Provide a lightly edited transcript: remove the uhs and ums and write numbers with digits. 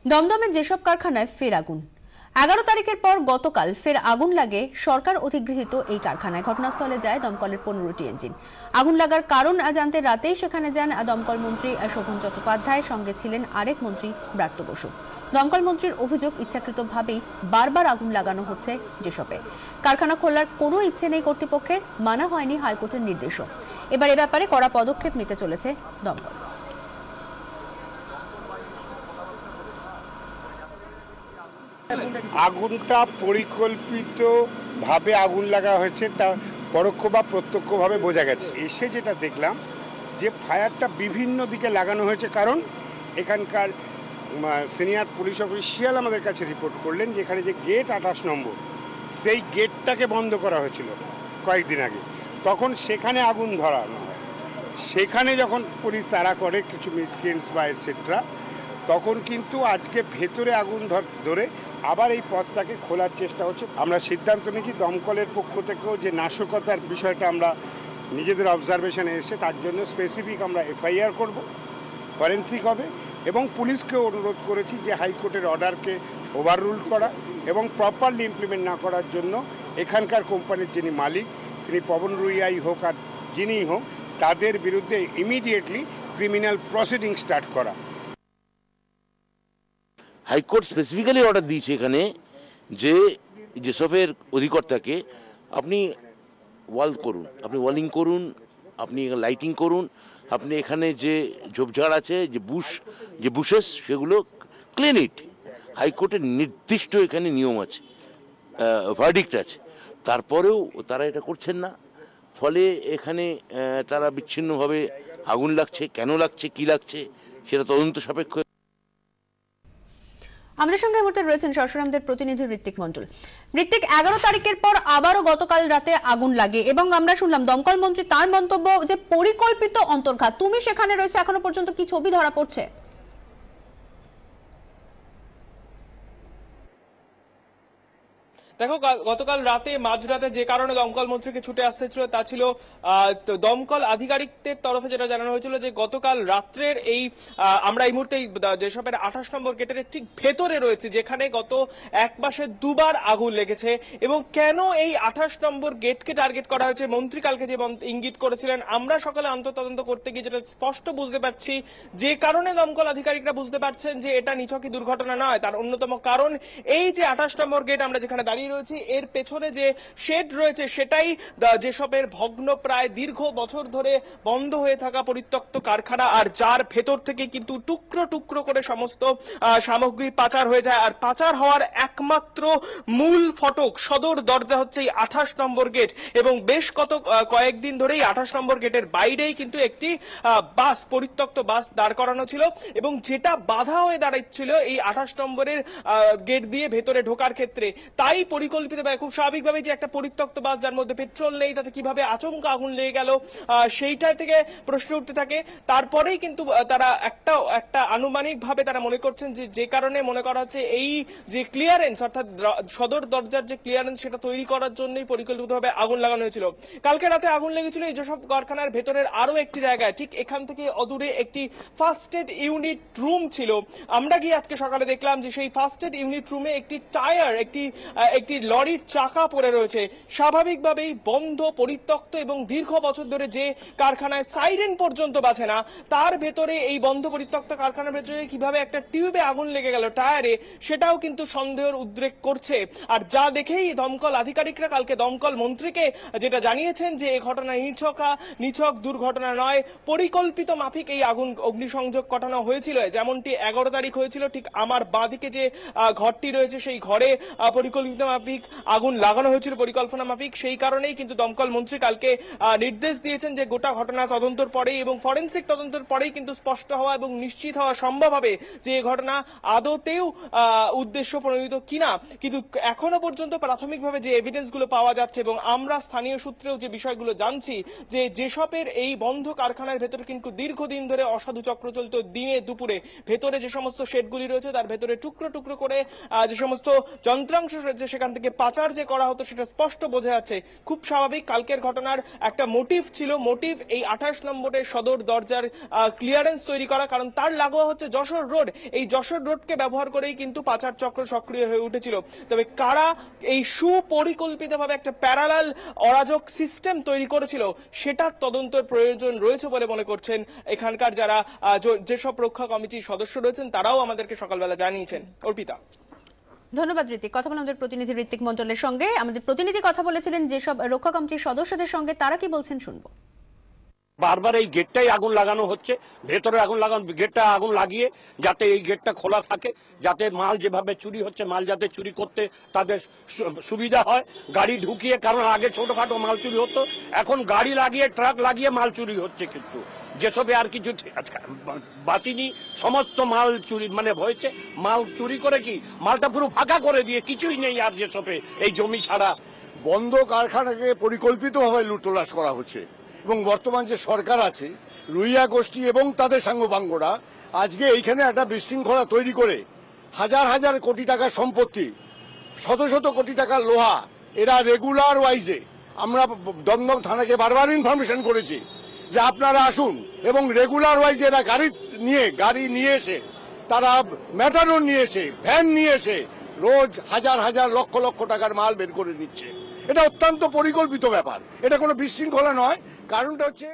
দমদমে যেসব কারখানায় ফের আগুন। 11 তারিখের পর গতকাল ফের আগুন লাগে সরকার অধিগৃহীত এই কারখানায়। ঘটনাস্থলে যায় দমকলের 15টি ইঞ্জিন। আগুন লাগার কারণ জানতে রাতেই সেখানে যান দমকল মন্ত্রী শোভন চট্টোপাধ্যায়, সঙ্গে ছিলেন আরেক মন্ত্রী ব্রাত্য বসু। দমকল মন্ত্রীর অভিযোগ, ইচ্ছাকৃতভাবেই বারবার আগুন লাগানো হচ্ছে যেসবে। কারখানা খোলার কোনো ইচ্ছে নেই কর্তৃপক্ষের, মানা হয়নি হাইকোর্টের নির্দেশও। এবার এ ব্যাপারে কড়া পদক্ষেপ নিতে চলেছে দমকল। আগুনটা পরিকল্পিতভাবে আগুন লাগা হয়েছে, তা পরোক্ষ বা প্রত্যক্ষভাবে বোঝা গেছে। এসে যেটা দেখলাম যে ফায়ারটা বিভিন্ন দিকে লাগানো হয়েছে, কারণ এখানকার সিনিয়র পুলিশ অফিসিয়াল আমাদের কাছে রিপোর্ট করলেন যে এখানে যে গেট 28 নম্বর, সেই গেটটাকে বন্ধ করা হয়েছিল কয়েকদিন আগে, তখন সেখানে আগুন ধরানো হয়। সেখানে যখন পুলিশ তাড়া করে কিছু মিসক্রিয়েন্টস বা এটসেট্রা, তখন কিন্তু আজকে ভেতরে আগুন ধরে আবার এই পথটাকে খোলার চেষ্টা হচ্ছে। আমরা সিদ্ধান্ত নিয়েছি দমকলের পক্ষ থেকেও যে নাশকতার বিষয়টা আমরা নিজেদের অবজারভেশনে এসেছে, তার জন্য স্পেসিফিক আমরা এফআইআর করব, ফরেন্সিক হবে, এবং পুলিশকেও অনুরোধ করেছি যে হাইকোর্টের অর্ডারকে ওভাররুল করা এবং প্রপারলি ইমপ্লিমেন্ট না করার জন্য এখানকার কোম্পানির যিনি মালিক, তিনি পবন রুইয়াই হোক আর যিনিই হোক, তাদের বিরুদ্ধে ইমিডিয়েটলি ক্রিমিনাল প্রসিডিং স্টার্ট করা। হাইকোর্ট স্পেসিফিক্যালি অর্ডার দিয়েছে এখানে যে যেসবের অধিকর্তাকে আপনি ওয়াল করুন, আপনি ওয়ালিং করুন, আপনি লাইটিং করুন, আপনি এখানে যে ঝোপঝাড় আছে, যে বুশেস, সেগুলো ক্লিন ইট। হাইকোর্টের নির্দিষ্ট এখানে নিয়ম আছে, ভার্ডিক্ট আছে, তারপরেও তারা এটা করছেন না। ফলে এখানে তারা বিচ্ছিন্নভাবে আগুন লাগছে, কেন লাগছে, কি লাগছে, সেটা তদন্ত সাপেক্ষ। আমাদের সঙ্গে মুহূর্তে রয়েছেন সরাসরি আমাদের প্রতিনিধি ঋত্বিক মণ্ডল। ঋত্বিক, 11 তারিখের পর আবারও গতকাল রাতে আগুন লাগে এবং আমরা শুনলাম দমকল মন্ত্রী তার মন্তব্য যে পরিকল্পিত অন্তর্ঘাত। তুমি সেখানে রয়েছে, এখনো পর্যন্ত কি ছবি ধরা পড়ছে? দেখো, গতকাল রাতে মাঝরাতে যে কারণে দমকল মন্ত্রীকে ছুটে আসতে ছিল তা ছিল দমকল আধিকারিকদের তরফে যেটা জানানো হয়েছিল যে গতকাল রাত্রের এই আমরা এই মুহূর্তে যেসবের 28 নম্বর গেটের ঠিক ভেতরে রয়েছে, যেখানে গত এক মাসে দুবার আগুন লেগেছে। এবং কেন এই 28 নম্বর গেটকে টার্গেট করা হয়েছে, মন্ত্রী কালকে যে ইঙ্গিত করেছিলেন, আমরা সকালে আন্তঃতদন্ত করতে গিয়ে যেটা স্পষ্ট বুঝতে পারছি, যে কারণে দমকল আধিকারিকরা বুঝতে পারছেন যে এটা নিছকই দুর্ঘটনা নয়, তার অন্যতম কারণ এই যে 28 নম্বর গেট আমরা যেখানে দাঁড়িয়ে রয়েছি, এর পেছনে যে শেড রয়েছে সেটাই যেসবের ভগ্ন প্রায় দীর্ঘ বছর ধরে বন্ধ হয়ে থাকা পরিত্যক্ত কারখানা, আর যার ভেতর থেকে কিন্তু টুকরো টুকরো করে সমস্ত সামগ্রী পাচার হয়ে যায়। আর পাচার হওয়ার একমাত্র মূল ফটক, সদর দরজা হচ্ছে এই 28 নম্বর গেট। এবং বেশ কয়েকদিন ধরেই 28 নম্বর গেটের বাইরেই কিন্তু একটি বাস, পরিত্যক্ত বাস দাঁড় করানো ছিল, এবং যেটা বাধা হয়ে দাঁড়াচ্ছিল এই 28 নম্বরের গেট দিয়ে ভেতরে ঢোকার ক্ষেত্রে। তাই পরিকল্পিতভাবে, খুব স্বাভাবিকভাবে, যে একটা পরিত্যক্ত বাস যার মধ্যে পেট্রোল নেই, তাতে কিভাবে আচমকা আগুন লেগে গেল, সেইটা থেকে প্রশ্ন উঠতে থাকে। তারপরেই কিন্তু তারা একটা আনুমানিকভাবে তারা মনে করছেন যে কারণে মনে করা হচ্ছে এই যে ক্লিয়ারেন্স, অর্থাৎ সদর দরজার যে ক্লিয়ারেন্স, সেটা তৈরি করার জন্যই পরিকল্পিতভাবে আগুন লাগানো হয়েছিল। কালকে রাতে আগুন লেগেছিল এই যেসব কারখানার ভেতরের আরো একটি জায়গায়, ঠিক এখান থেকে অদূরে একটি ফার্স্ট এড ইউনিট রুম ছিল। আমরা গিয়ে আজকে সকালে দেখলাম যে সেই ফার্স্ট এড ইউনিট রুমে একটি টায়ার, একটি লরির চাকা পড়ে রয়েছে। স্বাভাবিকভাবেই বন্ধ, পরিত্যক্ত এবং দীর্ঘ বছর ধরে যে কারখানায় সাইরেন পর্যন্ত বাজে না, তার ভেতরে এই বন্ধ পরিত্যক্ত কারখানার ভেতরে কিভাবে একটা টিউবে আগুন লেগে গেল টায়ারে, সেটাও কিন্তু সন্দেহের উদ্রেক করছে। আর যা দেখেই দমকল আধিকারিকরা কালকে দমকল মন্ত্রীকে যেটা জানিয়েছেন যে এই ঘটনা নিছক দুর্ঘটনা নয়, পরিকল্পিত মাফিক এই অগ্নিসংযোগ ঘটানো হয়েছিল। যেমনটি 11 তারিখ হয়েছিল, ঠিক আমার বাঁদিকে যে ঘরটি রয়েছে সেই ঘরে পরিকল্পিত মাফিক আগুন লাগানো হয়েছিল, পরিকল্পনা মাফিক। সেই কারণেই কিন্তু দমকল মন্ত্রী কালকে নির্দেশ দিয়েছেন যে গোটা ঘটনা তদন্তের পরেই এবং ফরেন্সিক তদন্তের পরেই কিন্তু স্পষ্ট হওয়া এবং নিশ্চিত হওয়া সম্ভব হবে যে এই ঘটনা আদতেও উদ্দেশ্য প্রণোদিত কিনা, কিন্তু এখনো পর্যন্ত প্রাথমিকভাবে যে এভিডেন্সগুলো পাওয়া যাচ্ছে এবং আমরা স্থানীয় সূত্রেও যে বিষয়গুলো জানছি, যে যেসবের এই বন্ধ কারখানার ভেতরে কিন্তু দীর্ঘদিন ধরে অসাধু চক্র চলতো। দিনে দুপুরে ভেতরে যে সমস্ত শেডগুলি রয়েছে তার ভেতরে টুকরো টুকরো করে যে সমস্ত যন্ত্রাংশ রয়েছে সেখান থেকে পাচার যে করা হতো সেটা স্পষ্ট বোঝা যাচ্ছে। খুব স্বাভাবিক, কালকের ঘটনার একটা মোটিভ ছিল, মোটিভ এই 28 নম্বরের সদর দরজার ক্লিয়ারেন্স তৈরি করা, কারণ তার লাগোয়া হচ্ছে যশোর রোড। এই যশোর রোডকে ব্যবহার করেই কিন্তু পাচার চক্র সক্রিয় হয়ে উঠেছিল। তবে কারা এই সুপরিকল্পিতভাবে একটা প্যারালাল অরাজক সিস্টেম তৈরি করেছিল সেটার তদন্তের প্রয়োজন রয়েছে বলে মনে করছেন এখানকার যারা যেসব রক্ষা কমিটির সদস্য রয়েছেন, তারাও আমাদেরকে সকালবেলা জানিয়েছেন। অর্পিতা, ধন্যবাদ ঋত্বিক। কথা বললাম আমাদের প্রতিনিধি ঋত্বিক মণ্ডলের সঙ্গে। আমাদের প্রতিনিধি কথা বলেছিলেন যেসব রক্ষা কমিটির সদস্যদের সঙ্গে, তারা কি বলছেন শুনবো। বারবার এই গেটটাই আগুন লাগানো হচ্ছে, ভেতরে আগুন লাগানো, গেটটা আগুন লাগিয়ে যাতে এই গেটটা খোলা থাকে, যাতে মাল যেভাবে চুরি হচ্ছে মাল যাতে চুরি করতে তাদের সুবিধা হয়, গাড়ি ঢুকিয়ে, কারণ আগে ছোটখাটো মাল চুরি হতো, এখন গাড়ি লাগিয়ে ট্রাক লাগিয়ে মাল চুরি হচ্ছে। কিন্তু যেসবে আর কিছু বাতিনি, সমস্ত মাল চুরি মানে হয়েছে, মাল চুরি করে কি মালটা পুরো ফাঁকা করে দিয়ে কিছুই নেই আর যেসবে এই জমি ছাড়া। বন্ধ কারখানাকে পরিকল্পিতভাবে লুটতরাজ করা হচ্ছে এবং বর্তমান যে সরকার আছে, রুইয়া গোষ্ঠী এবং তাদের সাঙ্গপাঙ্গরা আজকে এইখানে একটা বিশৃঙ্খলা তৈরি করে হাজার হাজার কোটি টাকার সম্পত্তি, শত শত কোটি টাকার লোহা, এরা রেগুলার ওয়াইজে, আমরা দমদম থানাকে বারবার ইনফরমেশন করেছি যে আপনারা আসুন, এবং রেগুলার ওয়াইজে এরা গাড়ি নিয়ে এসে, তারা ম্যাটাডোর নিয়ে এসে, ভ্যান নিয়ে এসে রোজ হাজার হাজার লক্ষ লক্ষ টাকার মাল বের করে নিচ্ছে। এটা অত্যন্ত পরিকল্পিত ব্যাপার, এটা কোনো বিশৃঙ্খলা নয়। কারণটা হচ্ছে